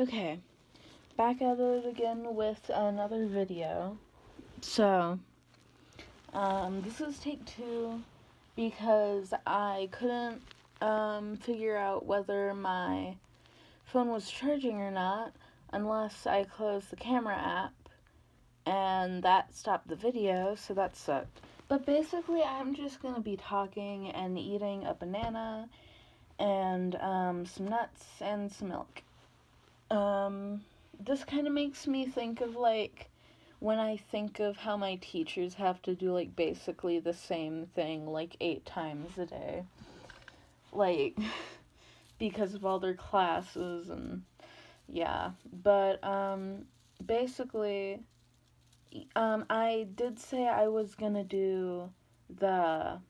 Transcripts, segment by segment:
Okay, back at it again with another video. So, this is take 2 because I couldn't figure out whether my phone was charging or not unless I closed the camera app, and that stopped the video, so that sucked. But basically, I'm just gonna be talking and eating a banana and some nuts and some milk. This kind of makes me think of, like, when I think of how my teachers have to do, like, basically the same thing, like, 8 times a day. Like, because of all their classes and, yeah. But, basically, I did say I was gonna do the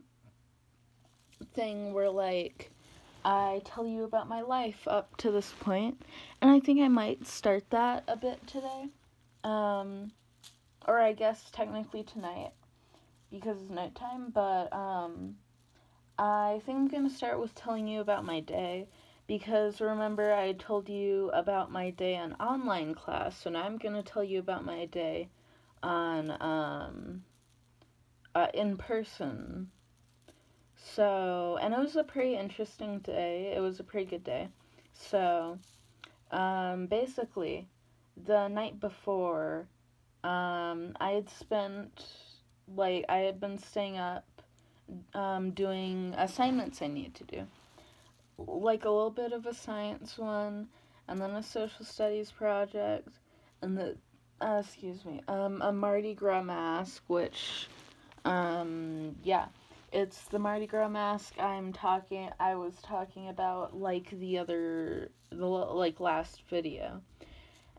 thing where, like, I tell you about my life up to this point, and I think I might start that a bit today. Or I guess technically tonight, because it's nighttime, but, I think I'm gonna start with telling you about my day, because remember I told you about my day in online class, so now I'm gonna tell you about my day on, in person. So, and it was a pretty interesting day. It was a pretty good day. So, basically, the night before, I had been staying up, doing assignments I needed to do. Like a little bit of a science one, and then a social studies project, and a Mardi Gras mask, which, yeah. It's the Mardi Gras mask I was talking about, like, like, last video.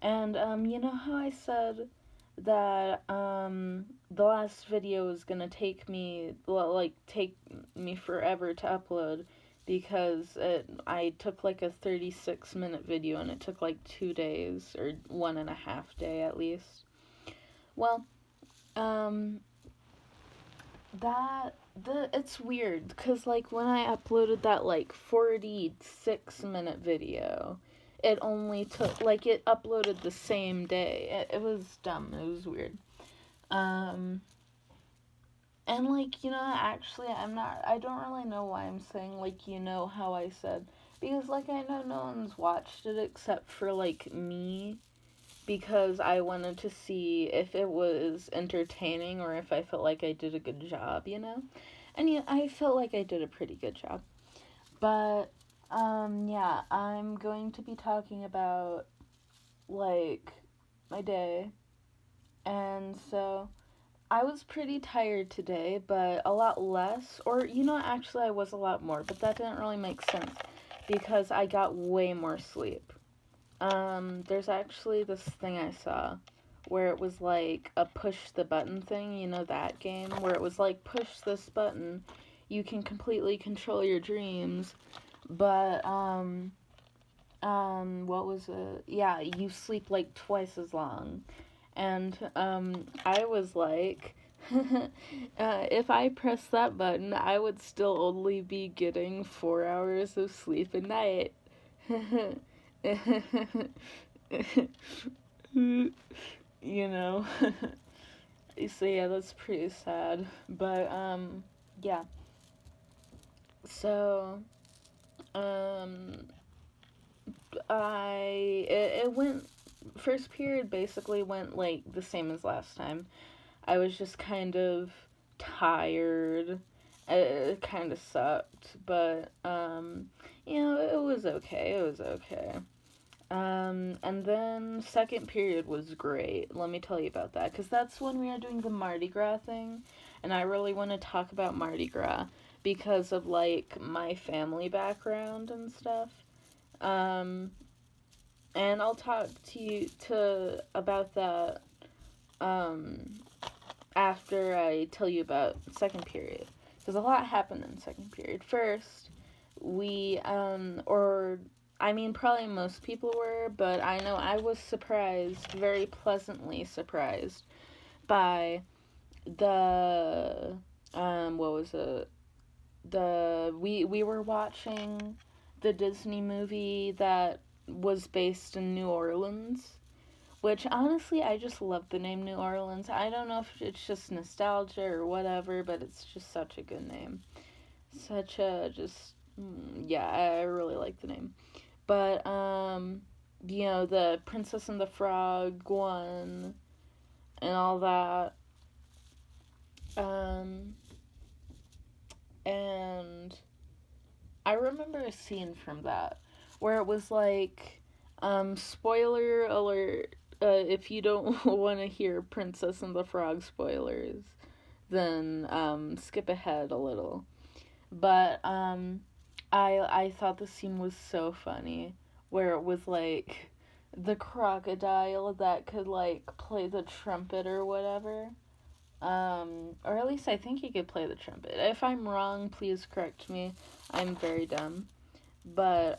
And, you know how I said that, the last video was gonna take me forever to upload because I took, like, a 36-minute video and it took, like, 2 days, or 1.5 day at least. Well, it's weird because, like, when I uploaded that, like, 46-minute video, it only took, like, it uploaded the same day. It was dumb. It was weird. And, like, actually, I don't really know why I'm saying, like, how I said, because, like, I know no one's watched it except for, like, me, because I wanted to see if it was entertaining or if I felt like I did a good job, And yeah, I felt like I did a pretty good job. But, yeah, I'm going to be talking about, like, my day. And so, I was pretty tired today, but a lot less. Or, actually, I was a lot more, but that didn't really make sense because I got way more sleep. There's actually this thing I saw where it was like a push the button thing, that game where it was like push this button, you can completely control your dreams, but what was it? Yeah, you sleep like twice as long. And I was like if I press that button, I would still only be getting 4 hours of sleep a night. you know. So yeah, that's pretty sad. But yeah. So it went, first period basically went like the same as last time. I was just kind of tired. It kind of sucked, but it was okay. It was okay. And then second period was great. Let me tell you about that, because that's when we are doing the Mardi Gras thing, and I really want to talk about Mardi Gras because of, like, my family background and stuff. Um, and I'll talk to you about that after I tell you about second period, because a lot happened in second period. First, we probably most people were, but I know I was surprised, very pleasantly surprised, by the, what was it? We were watching the Disney movie that was based in New Orleans, which honestly I just love the name New Orleans. I don't know if it's just nostalgia or whatever, but it's just such a good name. Such a just yeah, I really like the name. But the Princess and the Frog one and all that. Um and I remember a scene from that where it was like, spoiler alert, if you don't want to hear Princess and the Frog spoilers, then skip ahead a little. But I thought the scene was so funny where it was like the crocodile that could like play the trumpet or whatever. Or at least I think he could play the trumpet. If I'm wrong, please correct me. I'm very dumb. But,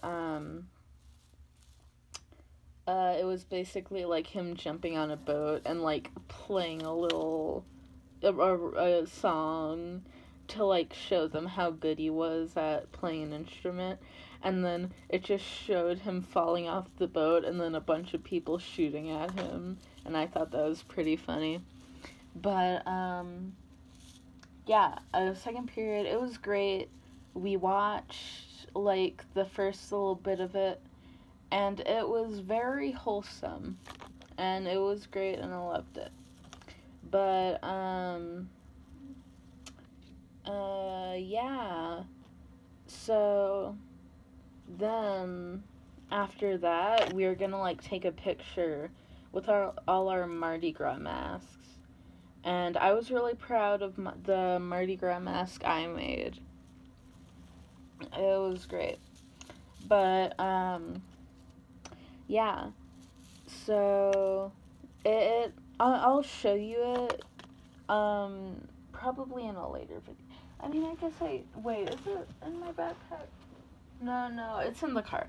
it was basically like him jumping on a boat and like playing a song to like show them how good he was at playing an instrument. And then it just showed him falling off the boat and then a bunch of people shooting at him. And I thought that was pretty funny. But, yeah, second period, it was great. We watched, like, the first little bit of it, and it was very wholesome. And it was great, and I loved it. But, yeah. So, then, after that, we were gonna, like, take a picture with all our Mardi Gras masks. And I was really proud of the Mardi Gras mask I made. It was great. But, yeah. So, I'll show you it, probably in a later video. I mean, I guess wait, is it in my backpack? No, it's in the car.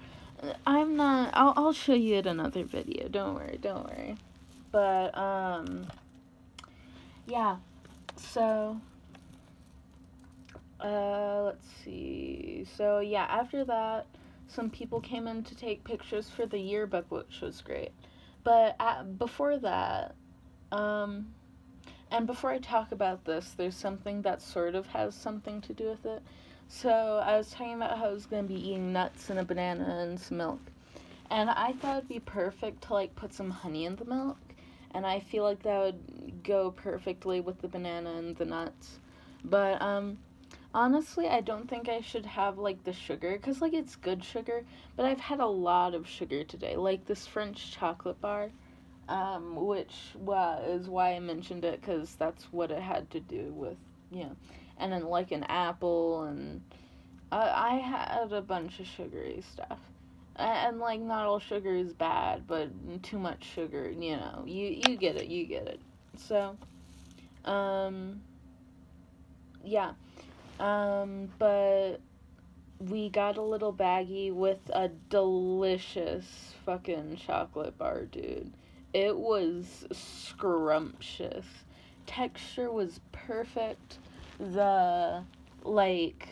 I'll show you it another video. Don't worry. But, yeah. So, let's see. So, yeah, after that, some people came in to take pictures for the yearbook, which was great. But before that, and before I talk about this, there's something that sort of has something to do with it. So, I was talking about how I was going to be eating nuts and a banana and some milk. And I thought it'd be perfect to, like, put some honey in the milk. And I feel like that would go perfectly with the banana and the nuts. But, honestly, I don't think I should have, like, the sugar, because, like, it's good sugar, but I've had a lot of sugar today, like this French chocolate bar, which is why I mentioned it, because that's what it had to do with, and then, like, an apple, and I had a bunch of sugary stuff. And, like, not all sugar is bad, but too much sugar, you get it. So, yeah. But we got a little baggie with a delicious fucking chocolate bar, dude. It was scrumptious. Texture was perfect. The, like,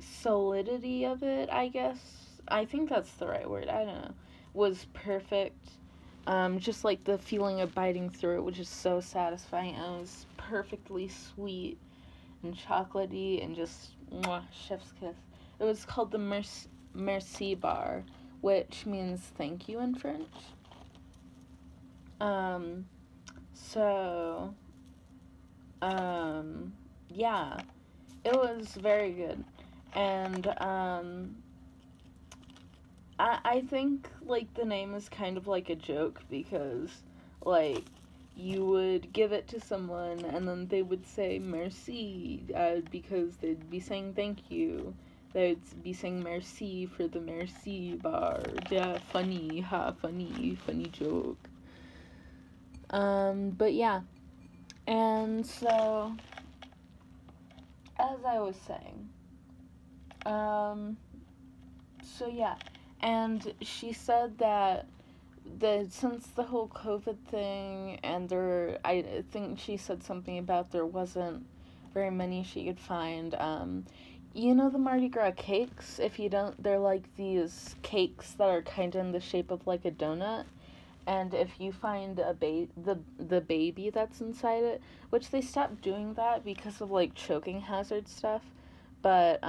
solidity of it, I guess. I think that's the right word. I don't know. Was perfect. Just like the feeling of biting through it, which is so satisfying. And it was perfectly sweet and chocolatey and just mwah, chef's kiss. It was called the Merci bar, which means thank you in French. So, yeah, it was very good. And, I think, like, the name is kind of like a joke because, like, you would give it to someone and then they would say merci, because they'd be saying thank you. They'd be saying merci for the merci bar. Yeah, funny joke. But yeah. And so, as I was saying, so yeah. And she said that since the whole COVID thing, and I think she said something about there wasn't very many she could find, You know the Mardi Gras cakes? If you don't, they're like these cakes that are kind of in the shape of like a donut. And if you find the baby that's inside it, which they stopped doing that because of like choking hazard stuff, but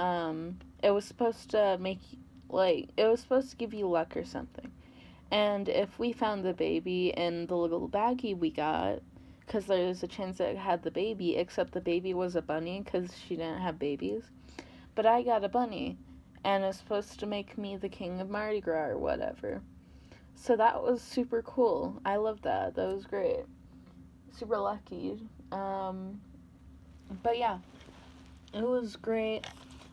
it was supposed to make it was supposed to give you luck or something. And if we found the baby in the little baggie we got, because there's a chance that it had the baby, except the baby was a bunny because she didn't have babies. But I got a bunny, and it's supposed to make me the king of Mardi Gras or whatever. So that was super cool. I loved that. That was great. Super lucky. Um, but yeah, it was great.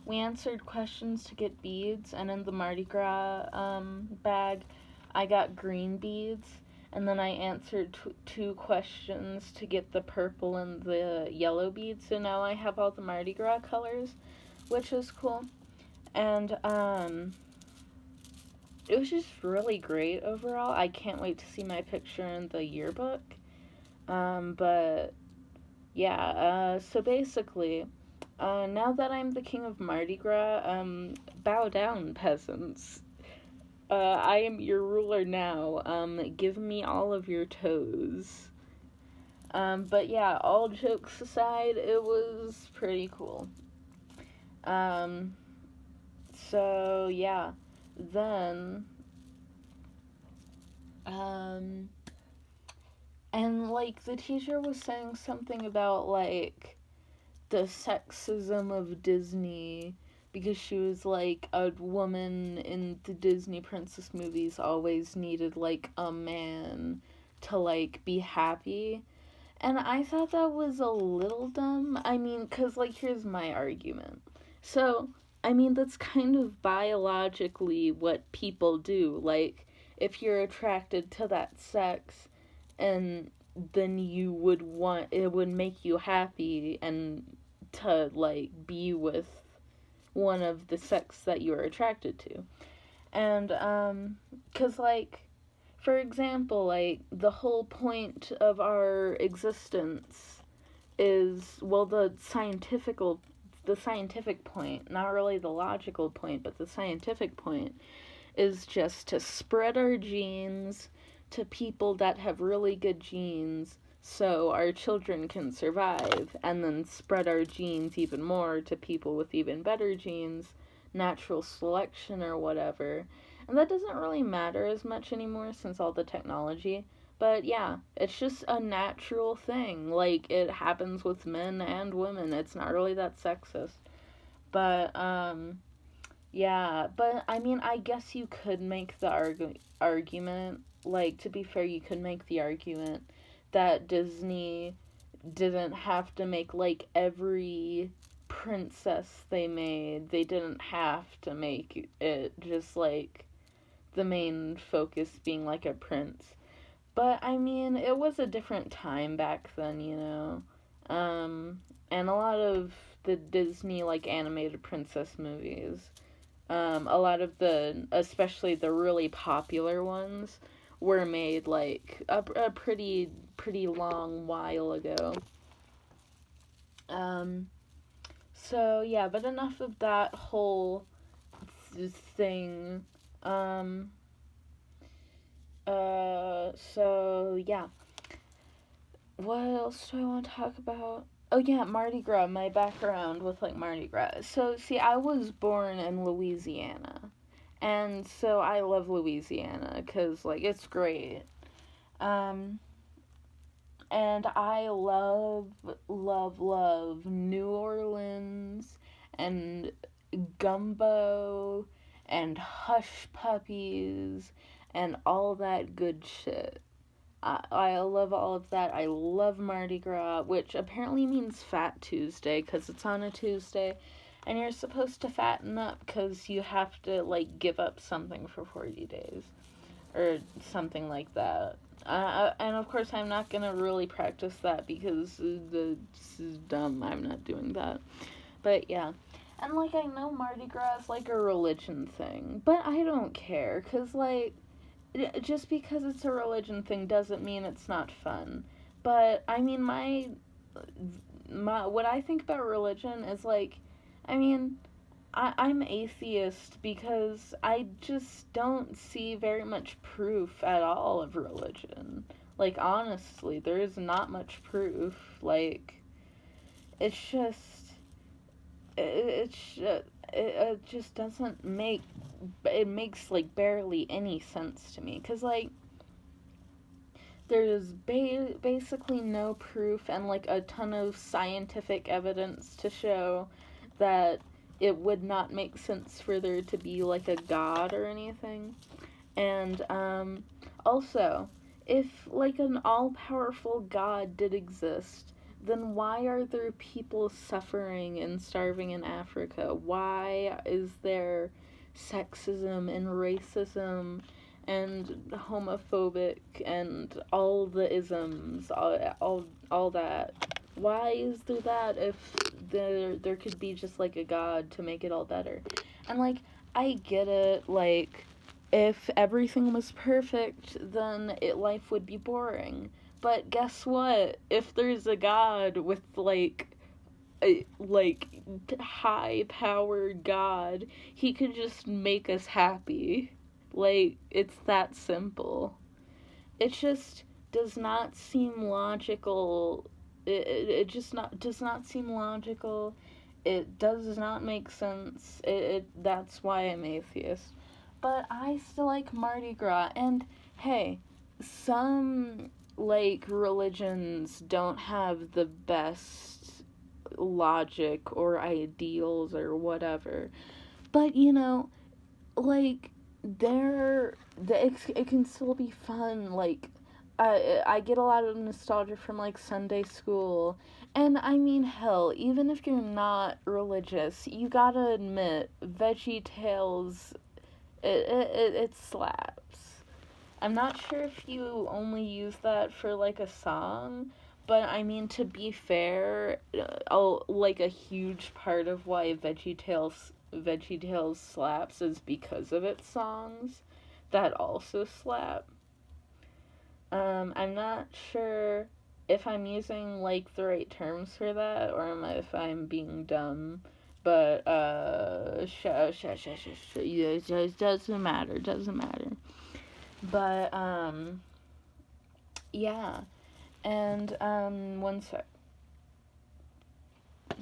We answered questions to get beads, and in the Mardi Gras bag, I got green beads. And then I answered two questions to get the purple and the yellow beads. So now I have all the Mardi Gras colors, which is cool. And it was just really great overall. I can't wait to see my picture in the yearbook. But yeah, so basically, now that I'm the king of Mardi Gras, bow down, peasants. I am your ruler now. Give me all of your toes. But yeah, all jokes aside, it was pretty cool. Um, so yeah, then, um, and like the teacher was saying something about like the sexism of Disney because she was like a woman in the Disney princess movies always needed like a man to like be happy. And I thought that was a little dumb. I mean, cuz like here's my argument. So, I mean that's kind of biologically what people do. Like if you're attracted to that sex and then you would want it would make you happy and to like be with one of the sex that you're attracted to. And cuz like for example, like the whole point of our existence is well the scientific point, not really the logical point, but the scientific point is just to spread our genes to people that have really good genes so our children can survive, and then spread our genes even more to people with even better genes, natural selection or whatever. And that doesn't really matter as much anymore since all the technology. But yeah, it's just a natural thing. Like, it happens with men and women. It's not really that sexist. But, yeah, but I mean, I guess you could make the argument, like, to be fair, you could make the argument that Disney didn't have to make, like, every princess they made, they didn't have to make it just, like, the main focus being, like, a prince. But, I mean, it was a different time back then, you know? And a lot of the Disney, like, animated princess movies a lot of especially the really popular ones, were made like a pretty long while ago. Um, so yeah, but enough of that whole thing. Um, so yeah, what else do I want to talk about? Oh yeah, Mardi Gras, my background with like Mardi Gras. So see, I was born in Louisiana. And so I love Louisiana cuz like it's great. Um and I love New Orleans and gumbo and hush puppies and all that good shit. I love all of that. I love Mardi Gras, which apparently means Fat Tuesday because it's on a Tuesday. And you're supposed to fatten up because you have to, like, give up something for 40 days. Or something like that. And of course, I'm not going to really practice that because this is dumb. I'm not doing that. But yeah. And, like, I know Mardi Gras is, like, a religion thing. But I don't care because, like, just because it's a religion thing doesn't mean it's not fun. But I mean, my what I think about religion is like, I mean, I'm atheist because I just don't see very much proof at all of religion. Like, honestly, there is not much proof. Like, it's just, it just doesn't make, it makes, like, barely any sense to me. Because, like, there's basically no proof and, like, a ton of scientific evidence to show that it would not make sense for there to be, like, a god or anything. And, also, if, like, an all-powerful god did exist, then why are there people suffering and starving in Africa? Why is there sexism and racism and homophobic and all the isms, all that? Why is there that if there could be just, like, a god to make it all better? And, like, I get it, like, if everything was perfect, then life would be boring. But guess what? If there's a god with, like, a high-powered god, he could just make us happy. Like, it's that simple. It just does not seem logical. It just does not seem logical. It does not make sense. That's why I'm atheist. But I still like Mardi Gras. And hey, some, like, religions don't have the best logic or ideals or whatever. But, you know, like, it can still be fun. Like, I get a lot of nostalgia from, like, Sunday school. And I mean, hell, even if you're not religious, you gotta admit, Veggie Tales, it slaps. I'm not sure if you only use that for, like, a song, but I mean, to be fair, like, a huge part of why VeggieTales slaps is because of its songs that also slap. I'm not sure if I'm using, like, the right terms for that, or if I'm being dumb, but, yeah, it doesn't matter. But, yeah, and, one sec.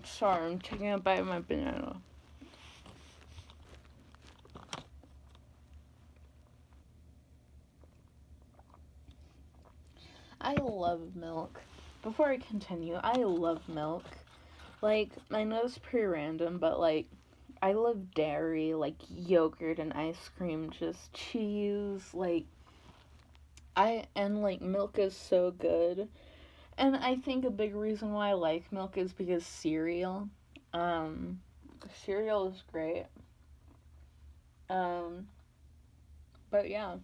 Sorry, I'm taking a bite of my banana. I love milk. Before I continue, I love milk. Like, I know it's pretty random, but, like, I love dairy, like yogurt and ice cream, just cheese, like, like, milk is so good. And I think a big reason why I like milk is because cereal. Um, Cereal is great. Um, but yeah.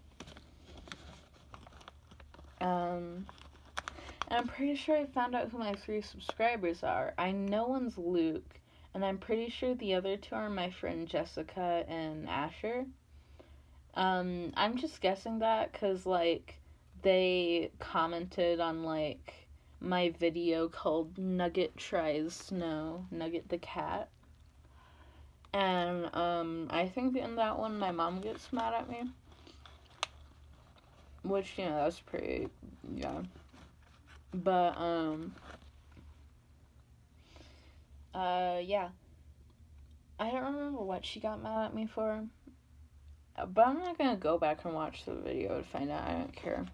And I'm pretty sure I found out who my 3 subscribers are. I know one's Luke, and I'm pretty sure the other 2 are my friend Jessica and Asher. I'm just guessing that because, like, they commented on, like, my video called Nugget Tries Snow, Nugget the Cat. And, I think in that one my mom gets mad at me. Which, you know, that's pretty, yeah. But, yeah. I don't remember what she got mad at me for. But I'm not gonna go back and watch the video to find out. I don't care.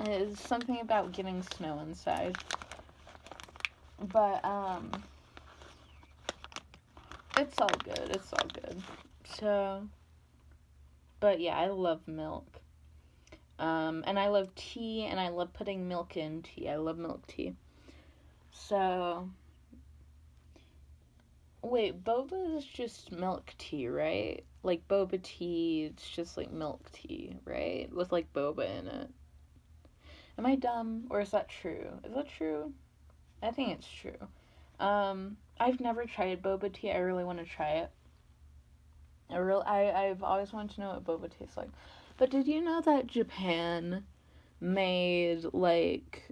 It's something about getting snow inside. But, it's all good. It's all good. So, but yeah, I love milk. And I love tea, and I love putting milk in tea. I love milk tea. So, wait, boba is just milk tea, right? Like, boba tea, it's just like milk tea, right? With, like, boba in it. Am I dumb, or is that true? Is that true? I think it's true. I've never tried boba tea. I really want to try it. I've always wanted to know what boba tastes like. But did you know that Japan made, like,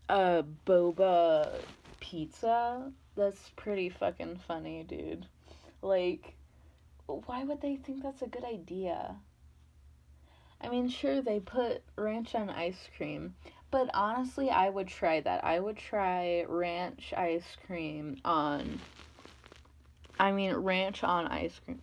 a boba pizza? That's pretty fucking funny, dude. Like, why would they think that's a good idea? I mean, sure, they put ranch on ice cream, but honestly, I would try that. I would try ranch ice cream on. I mean, ranch on ice cream.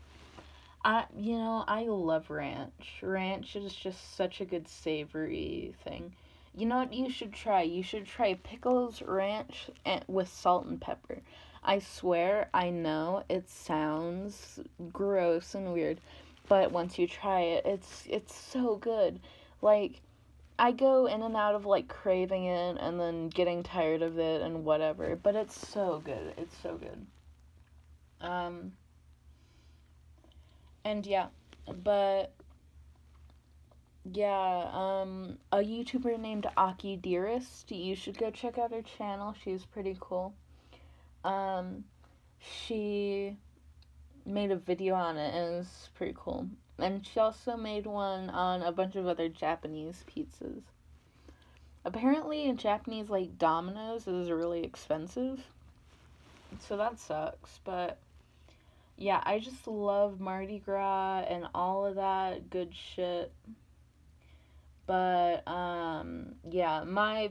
I love ranch. Ranch is just such a good savory thing. You know what you should try? You should try pickles ranch with salt and pepper. I swear, I know it sounds gross and weird, but once you try it, it's so good. Like, I go in and out of like craving it and then getting tired of it and whatever, but it's so good. It's so good. Um and yeah, but yeah, a YouTuber named Aki Dearest. You should go check out her channel. She's pretty cool. Um, she made a video on it and it's pretty cool. And she also made one on a bunch of other Japanese pizzas. Apparently, in Japanese, like Domino's is really expensive, so that sucks. But yeah, I just love Mardi Gras and all of that good shit. But yeah, my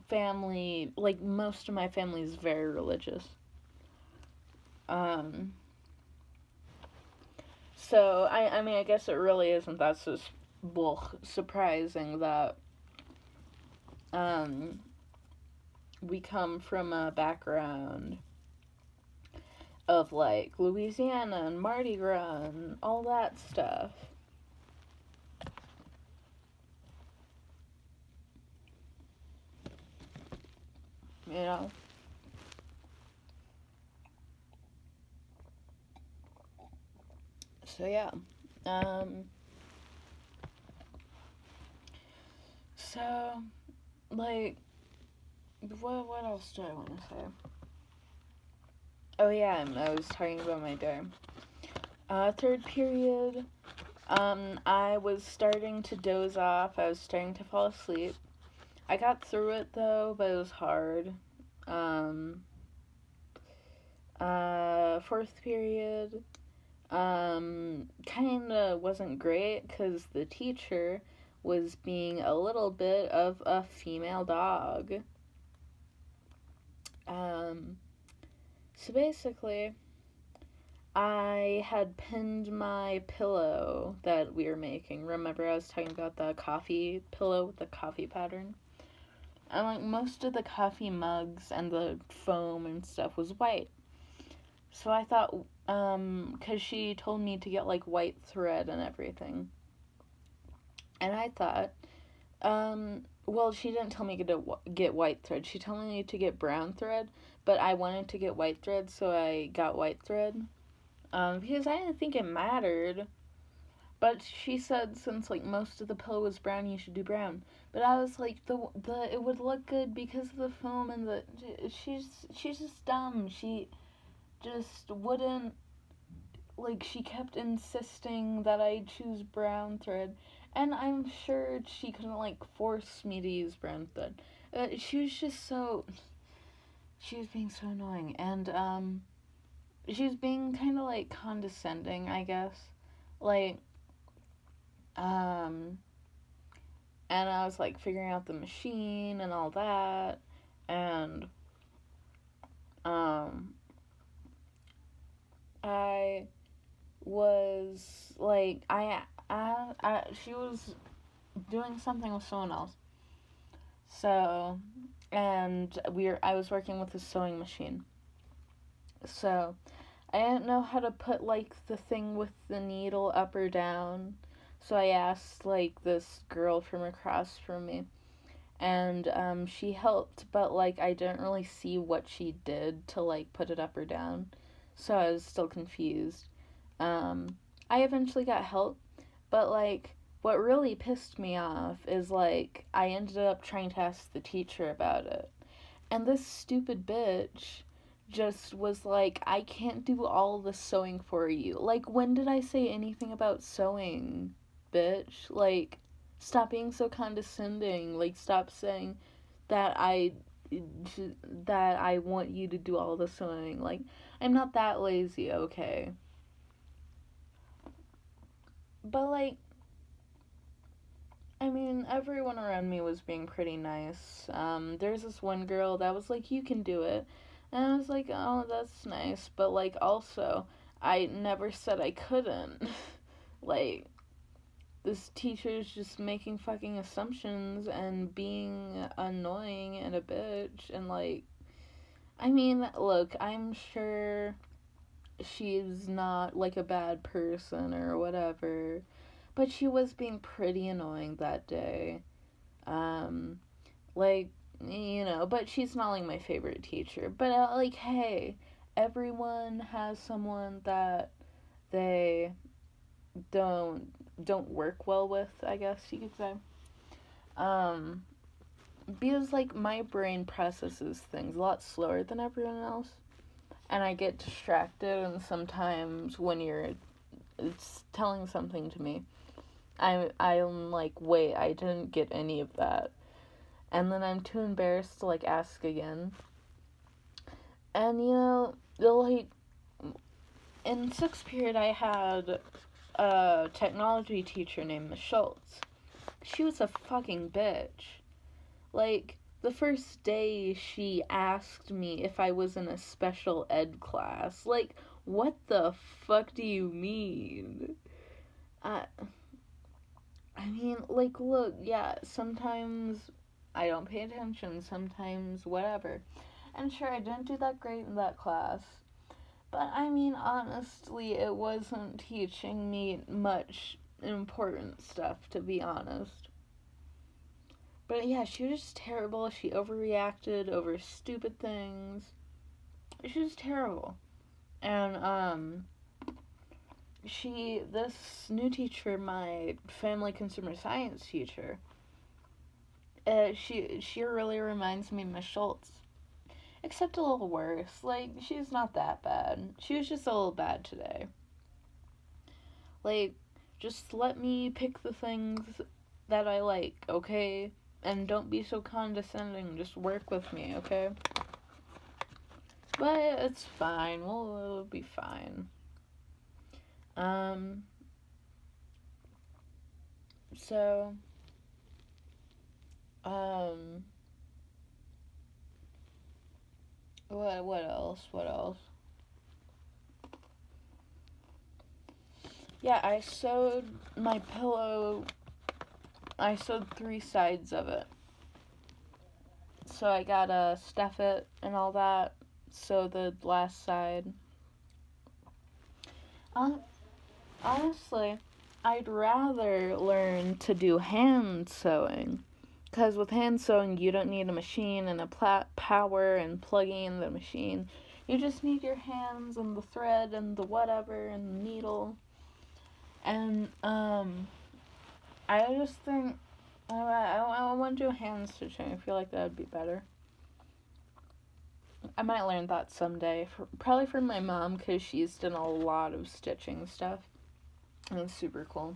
family, like most of my family, is very religious. Um, so I mean, I guess it really isn't that surprising that um we come from a background of like Louisiana and Mardi Gras and all that stuff. You know. So yeah. Um. So like, what else do I want to say? Oh yeah, I was talking about my day. Third period. I was starting to doze off. I was starting to fall asleep. I got through it though, but it was hard. Um, Fourth period. Kinda wasn't great because the teacher was being a little bit of a female dog. Um, so basically, I had pinned my pillow that we were making. Remember, I was talking about the coffee pillow with the coffee pattern? And like most of the coffee mugs and the foam and stuff was white. So I thought, because she told me to get like white thread and everything. And I thought, well, she didn't tell me to get white thread. She told me to get brown thread, but I wanted to get white thread, so I got white thread. Because I didn't think it mattered. But she said since like most of the pillow was brown, you should do brown. But I was like the it would look good because of the foam and the she's just dumb. She just wouldn't like she kept insisting that I choose brown thread, and I'm sure she couldn't like force me to use brown thread. She was just so she was being so annoying, and she was being kind of like condescending, I guess. Like um and I was like figuring out the machine and all that, and um I was like she was doing something with someone else. So, and I was working with a sewing machine. So, I didn't know how to put like the thing with the needle up or down. So I asked like this girl from across from me, and she helped, but like I didn't really see what she did to like put it up or down. So I was still confused. I eventually got help, but like what really pissed me off is like I ended up trying to ask the teacher about it. And this stupid bitch just was like, I can't do all the sewing for you. Like, when did I say anything about sewing, bitch? Like, stop being so condescending. Like, stop saying that I want you to do all the sewing. Like, I'm not that lazy, okay? But, like, I mean, everyone around me was being pretty nice. There's this one girl that was like, you can do it. And I was like, oh, that's nice. But, like, also, I never said I couldn't. Like, this teacher's just making fucking assumptions and being annoying and a bitch. And, like, I mean, look, I'm sure she's not, like, a bad person or whatever. But she was being pretty annoying that day. Um, like, but she's not like my favorite teacher. But like, hey, everyone has someone that they don't don't work well with, I guess you could say. Um, because like my brain processes things a lot slower than everyone else, and I get distracted. And sometimes when it's telling something to me, I'm like, wait, I didn't get any of that, and then I'm too embarrassed to like ask again. And like in sixth period, I had a technology teacher named Miss Schultz. She was a fucking bitch. Like, the first day she asked me if I was in a special ed class. Like, what the fuck do you mean? Uh, I mean, like, look, yeah, sometimes I don't pay attention, sometimes whatever. And sure, I didn't do that great in that class. But I mean, honestly, it wasn't teaching me much important stuff, to be honest. But yeah, she was just terrible. She overreacted over stupid things. She was terrible. And, this new teacher, my family consumer science teacher, she really reminds me of Miss Schultz. Except a little worse. Like, she's not that bad. She was just a little bad today. Like, just let me pick the things that I like, okay? And don't be so condescending. Just work with me, okay? But it's fine. It'll be fine. Um, so, um, what else? What else? Yeah, I sewed my pillow. I sewed 3 sides of it. So I gotta stuff it and all that. Sew the last side. Uh, Honestly, I'd rather learn to do hand sewing. Because with hand sewing, you don't need a machine and power and plugging in the machine. You just need your hands and the thread and the whatever and the needle. And, I just think I want to do hand stitching. I feel like that would be better. I might learn that someday. Probably from my mom, because she's done a lot of stitching stuff. And it's super cool.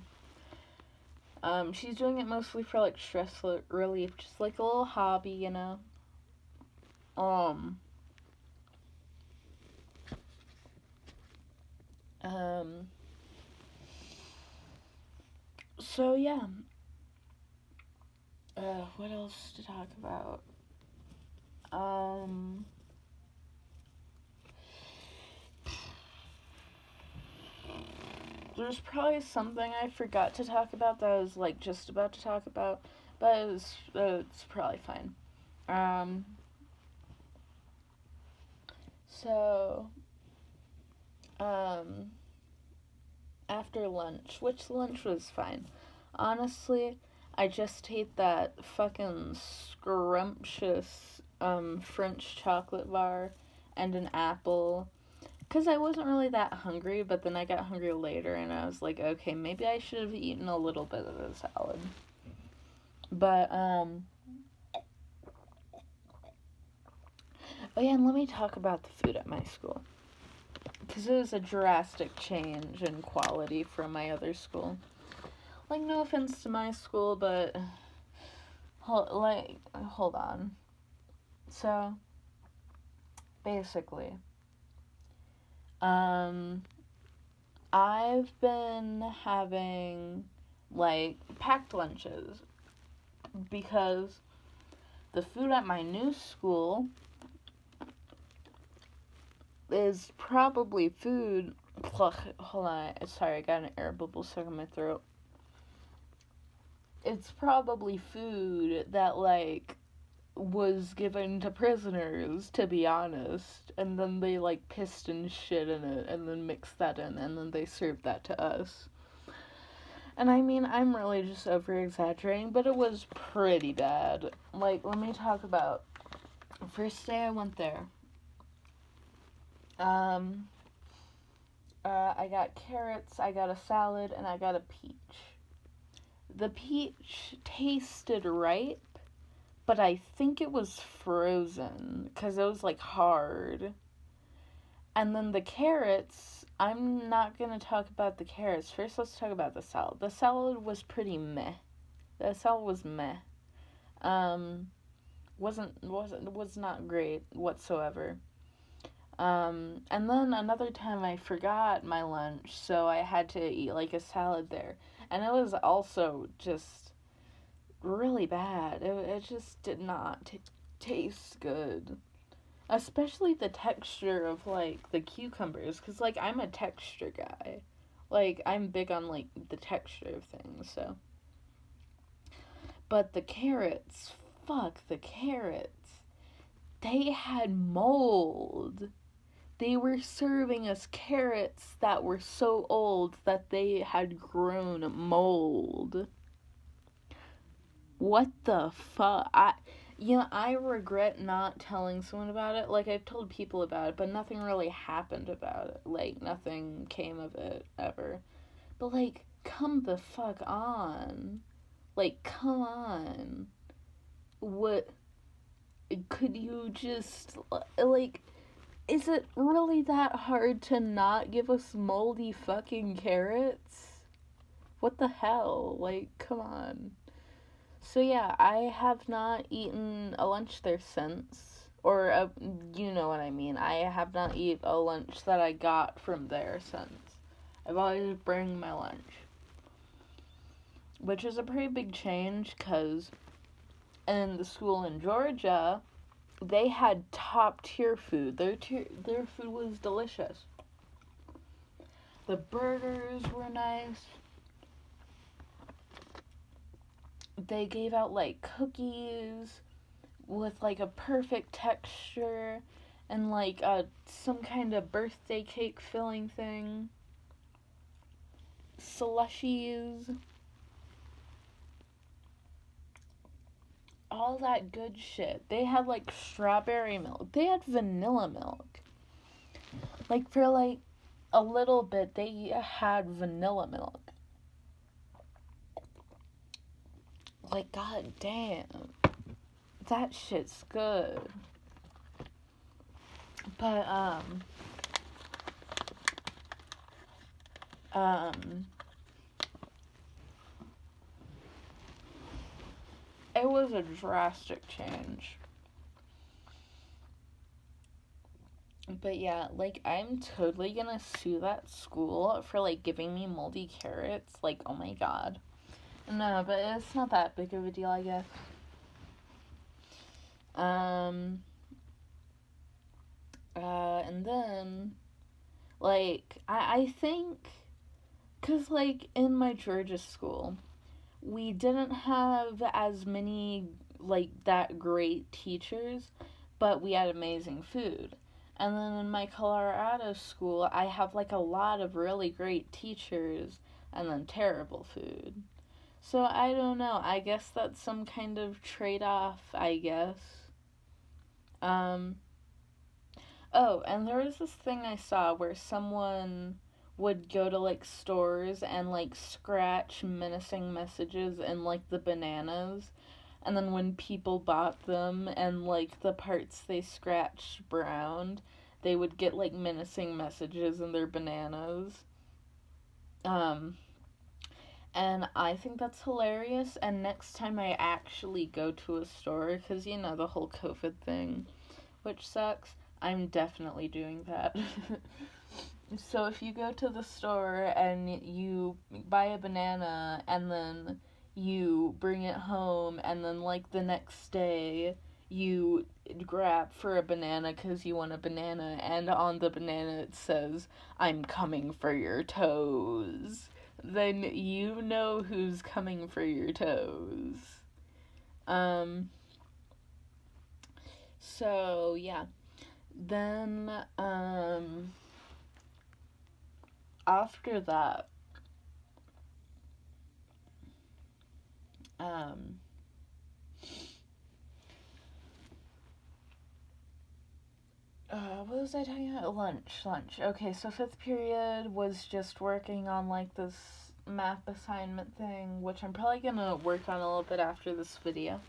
She's doing it mostly for like stress relief, just like a little hobby, Um, um, so yeah. What else to talk about? Um, there's probably something I forgot to talk about that I was like just about to talk about, but it's probably fine. Um, so, um, after lunch, which lunch was fine. Honestly, I just hate that fucking scrumptious French chocolate bar and an apple. Because I wasn't really that hungry, but then I got hungry later and I was like, okay, maybe I should have eaten a little bit of the salad. But, oh yeah, and let me talk about the food at my school. Because it was a drastic change in quality from my other school. Like, no offense to my school, but hold on. So, basically, um, I've been having like packed lunches because the food at my new school is probably food. Hold on, sorry, I got an air bubble stuck in my throat. It's probably food that like was given to prisoners, to be honest, and then they like pissed and shit in it and then mixed that in and then they served that to us. And I mean, I'm really just over exaggerating, but it was pretty bad. Like, let me talk about first day I went there. Um, I got carrots, I got a salad, and I got a peach. The peach tasted ripe, but I think it was frozen because it was like hard. And then the carrots, I'm not going to talk about the carrots. First, let's talk about the salad. The salad was pretty meh. The salad was meh. Was not great whatsoever. And then another time I forgot my lunch, so I had to eat like a salad there. And it was also just really bad. It just did not taste good. Especially the texture of like the cucumbers, because like I'm a texture guy. Like I'm big on like the texture of things, so. But the carrots, fuck the carrots. They had mold. They were serving us carrots that were so old that they had grown mold. What the fuck? I regret not telling someone about it. Like, I've told people about it, but nothing really happened about it. Like, nothing came of it ever. But, like, come the fuck on. Like, come on. What? Could you just, like, is it really that hard to not give us moldy fucking carrots? What the hell? Like, come on. So yeah, I have not eaten a lunch there since. Or, you know what I mean. I have not eaten a lunch that I got from there since. I've always bring my lunch. Which is a pretty big change, because in the school in Georgia, they had top tier food. Their food was delicious. The burgers were nice. They gave out like cookies with like a perfect texture and like some kind of birthday cake filling thing. Slushies. All that good shit. They had like strawberry milk. They had vanilla milk. Like for like a little bit they had vanilla milk. Like god damn. That shit's good. But it was a drastic change. But yeah, like I'm totally gonna sue that school for like giving me moldy carrots. Like, oh my god. No, but it's not that big of a deal, I guess. And then, like, I think, because, like, in my Georgia school, we didn't have as many, like, that great teachers, but we had amazing food. And then in my Colorado school, I have, like, a lot of really great teachers and then terrible food. So I don't know. I guess that's some kind of trade off, I guess. Um, oh, and there was this thing I saw where someone would go to like stores and like scratch menacing messages in like the bananas. And then when people bought them and like the parts they scratched browned, they would get like menacing messages in their bananas. Um, And I think that's hilarious. And next time I actually go to a store, because, you know, the whole COVID thing, which sucks, I'm definitely doing that. So if you go to the store and you buy a banana and then you bring it home and then like the next day you grab for a banana because you want a banana and on the banana it says I'm coming for your toes, then you know who's coming for your toes. Um so yeah. Then after that um what was I talking about? Lunch. Okay, so fifth period was just working on like this math assignment thing, which I'm probably gonna work on a little bit after this video.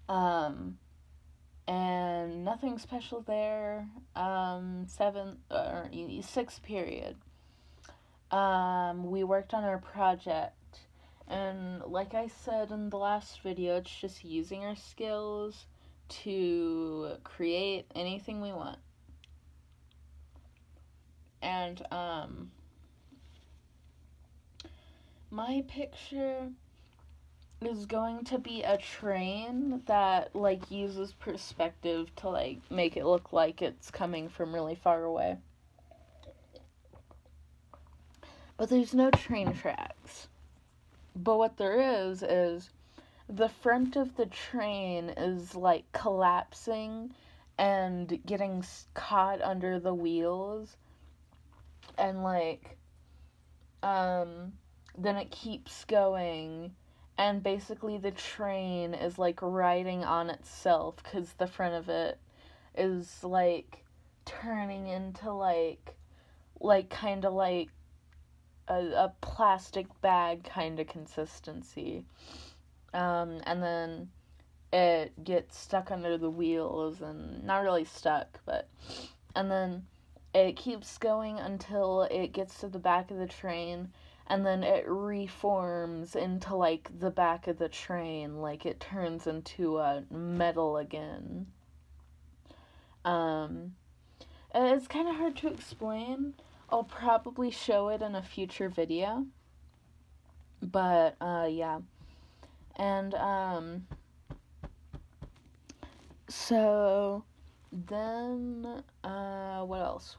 Um, and nothing special there. Sixth period. We worked on our project. And like I said in the last video, it's just using our skills to create anything we want. And my picture is going to be a train that like uses perspective to like make it look like it's coming from really far away. But there's no train tracks. But what there is the front of the train is like collapsing and getting caught under the wheels, and like then it keeps going, and basically the train is like riding on itself because the front of it is like turning into like kind of like a plastic bag kind of consistency, and then it gets stuck under the wheels, and not really stuck, but and then it keeps going until it gets to the back of the train, and then it reforms into like the back of the train, like it turns into a metal again. It's kind of hard to explain. I'll probably show it in a future video, but yeah. And so then what else?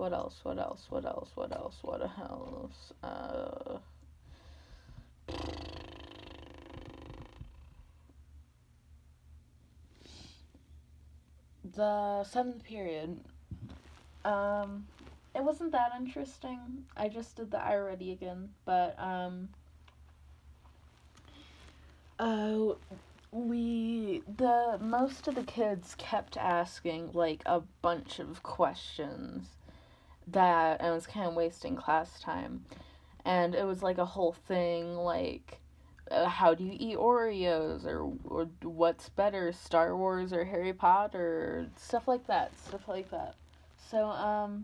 The seventh period. It wasn't that interesting. I just did the I already again, but uh the most of the kids kept asking like a bunch of questions that I was kind of wasting class time. And it was like a whole thing like how do you eat Oreos, or what's better, Star Wars or Harry Potter, stuff like that. So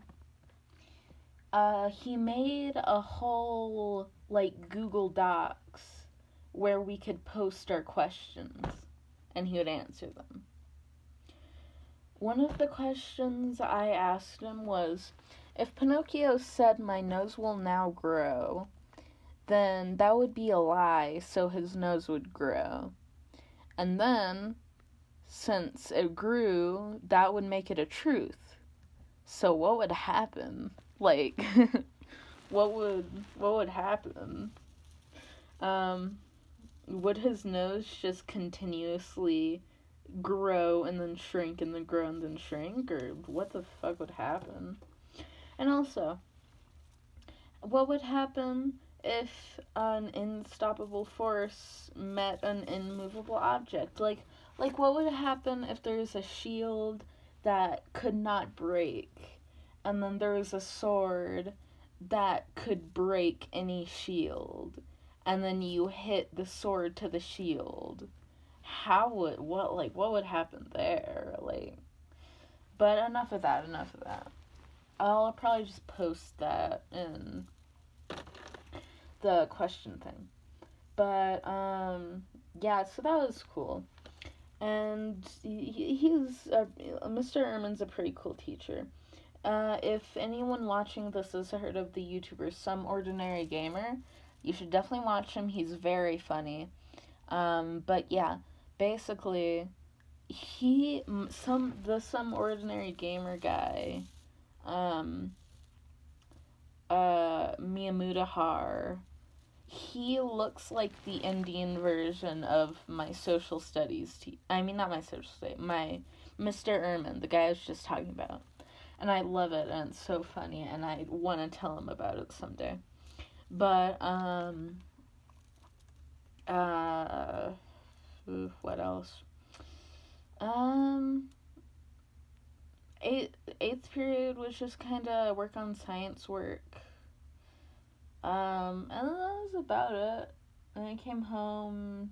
he made a whole like Google Docs where we could post our questions and he would answer them. One of the questions I asked him was, if Pinocchio said my nose will now grow, then that would be a lie, so his nose would grow. And then, since it grew, that would make it a truth. So what would happen? Like, what would happen? Would his nose just continuously grow and then shrink and then grow and then shrink, or what the fuck would happen? And also, what would happen if an unstoppable force met an immovable object? Like what would happen if there's a shield that could not break, and then there was a sword that could break any shield, and then you hit the sword to the shield? What would happen there? Like, but enough of that. I'll probably just post that in the question thing. But yeah, so that was cool. And he's Mr. Ehrman's a pretty cool teacher. if anyone watching this has heard of the YouTuber Some Ordinary Gamer, you should definitely watch him. He's very funny. But yeah, basically, Some Ordinary Gamer guy, um, Miyamutahar, he looks like the Indian version of my social studies I mean, not my social studies, my Mr. Ehrman, the guy I was just talking about. And I love it, and it's so funny, and I want to tell him about it someday. But, what else? Um, eighth period was just kind of work on science work. And that was about it. And I came home,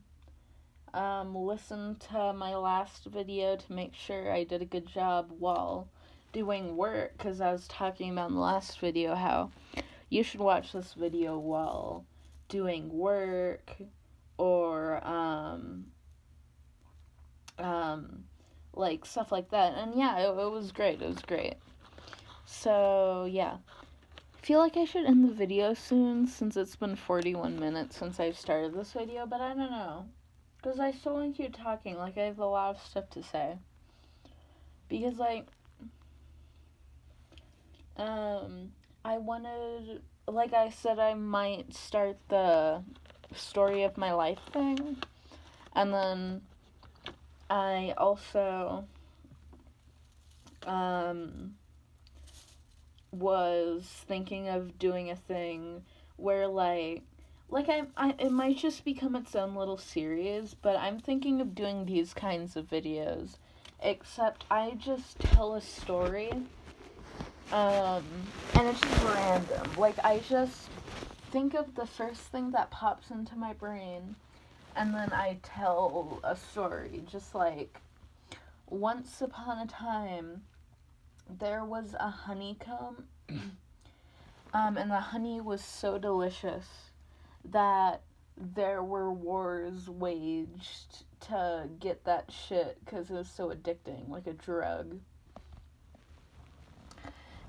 listened to my last video to make sure I did a good job while doing work, because I was talking about in the last video how you should watch this video while doing work, or, like, stuff like that. And yeah, it was great. It was great. So, yeah. I feel like I should end the video soon, since it's been 41 minutes since I've started this video, but I don't know. Because I still want to keep talking, like, I have a lot of stuff to say. Because, like, I wanted, like I said, I might start the story of my life thing, and then I also, was thinking of doing a thing where, like it might just become its own little series, but I'm thinking of doing these kinds of videos, except I just tell a story, and it's just random. Like, I just think of the first thing that pops into my brain, and then I tell a story, just like, once upon a time, there was a honeycomb, and the honey was so delicious that there were wars waged to get that shit because it was so addicting, like a drug.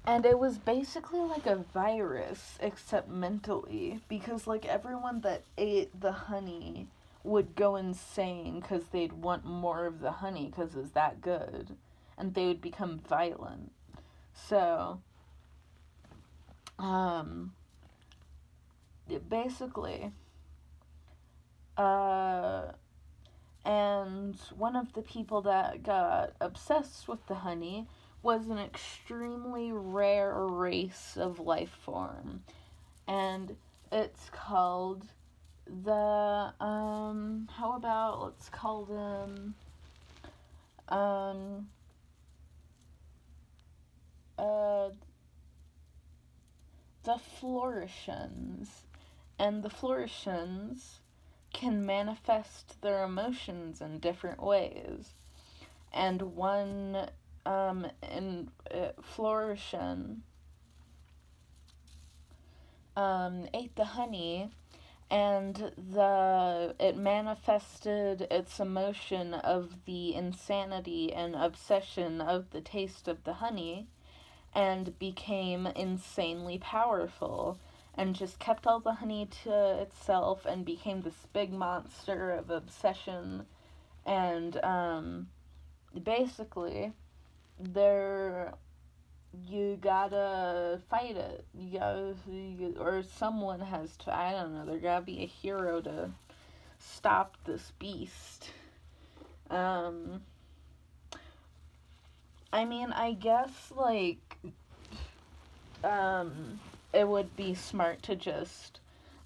And it was basically like a virus, except mentally, because, like, everyone that ate the honey would go insane because they'd want more of the honey because it's that good, and they would become violent. So, basically, and one of the people that got obsessed with the honey was an extremely rare race of life form, and it's called how about let's call them, the Flourishans. And the Flourishans can manifest their emotions in different ways. And one, Flourishing, ate the honey, and it manifested its emotion of the insanity and obsession of the taste of the honey, and became insanely powerful, and just kept all the honey to itself and became this big monster of obsession. And basically, you gotta fight it. Or someone has to, I don't know, there gotta be a hero to stop this beast. I mean, I guess, like, it would be smart to just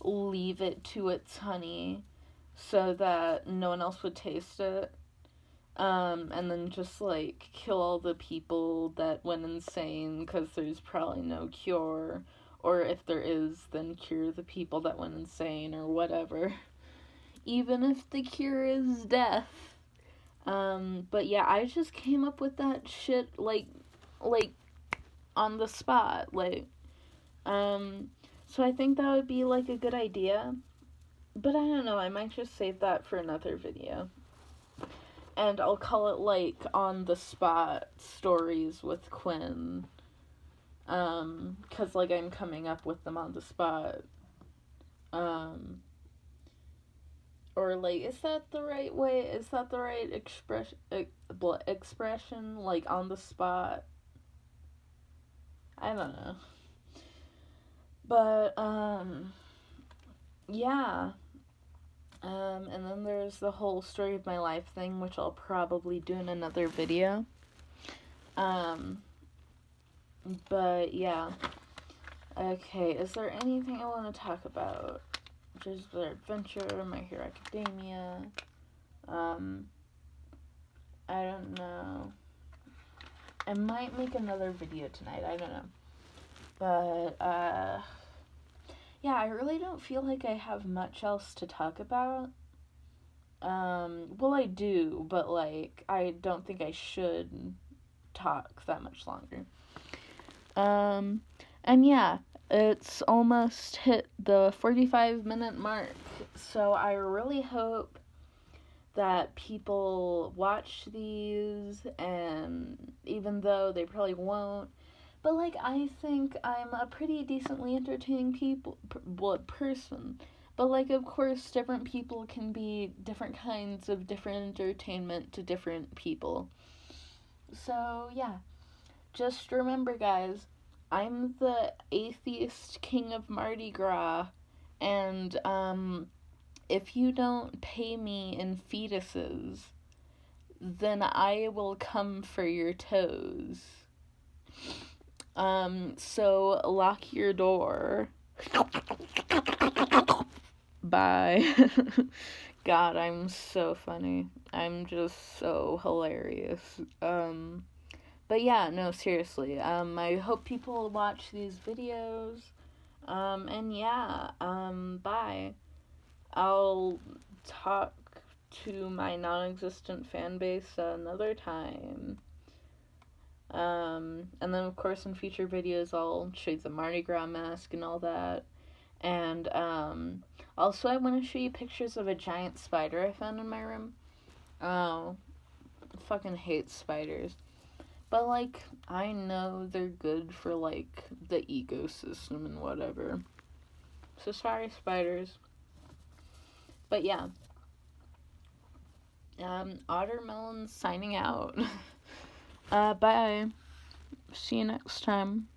leave it to its honey so that no one else would taste it. And then just, like, kill all the people that went insane, because there's probably no cure. Or if there is, then cure the people that went insane, or whatever. Even if the cure is death. But yeah, I just came up with that shit, like, on the spot, like, so I think that would be, like, a good idea, but I don't know, I might just save that for another video, and I'll call it, like, on the spot stories with Quinn, 'cause, like, I'm coming up with them on the spot. Or, like, is that the right way? Is that the right expression? Like, on the spot? I don't know. But, yeah. And then there's the whole story of my life thing, which I'll probably do in another video. But, yeah. Okay, is there anything I want to talk about? Just the Adventure, My Hero Academia. I don't know. I might make another video tonight, I don't know. But, yeah, I really don't feel like I have much else to talk about. Well, I do, but, like, I don't think I should talk that much longer. And yeah, it's almost hit the 45-minute mark, so I really hope that people watch these, and even though they probably won't, but, like, I think I'm a pretty decently entertaining person. But, like, of course, different people can be different kinds of different entertainment to different people. So, yeah. Just remember, guys, I'm the atheist king of Mardi Gras, and, if you don't pay me in fetuses, then I will come for your toes. So lock your door. Bye. God, I'm so funny. I'm just so hilarious. But yeah, no, seriously. I hope people watch these videos. And yeah, bye. I'll talk to my non-existent fan base another time. And then, of course, in future videos, I'll show you the Mardi Gras mask and all that. And, also, I want to show you pictures of a giant spider I found in my room. Oh, I fucking hate spiders. But, like, I know they're good for, like, the ecosystem and whatever. So, sorry, spiders. But, yeah. Ottermelon signing out. Bye. See you next time.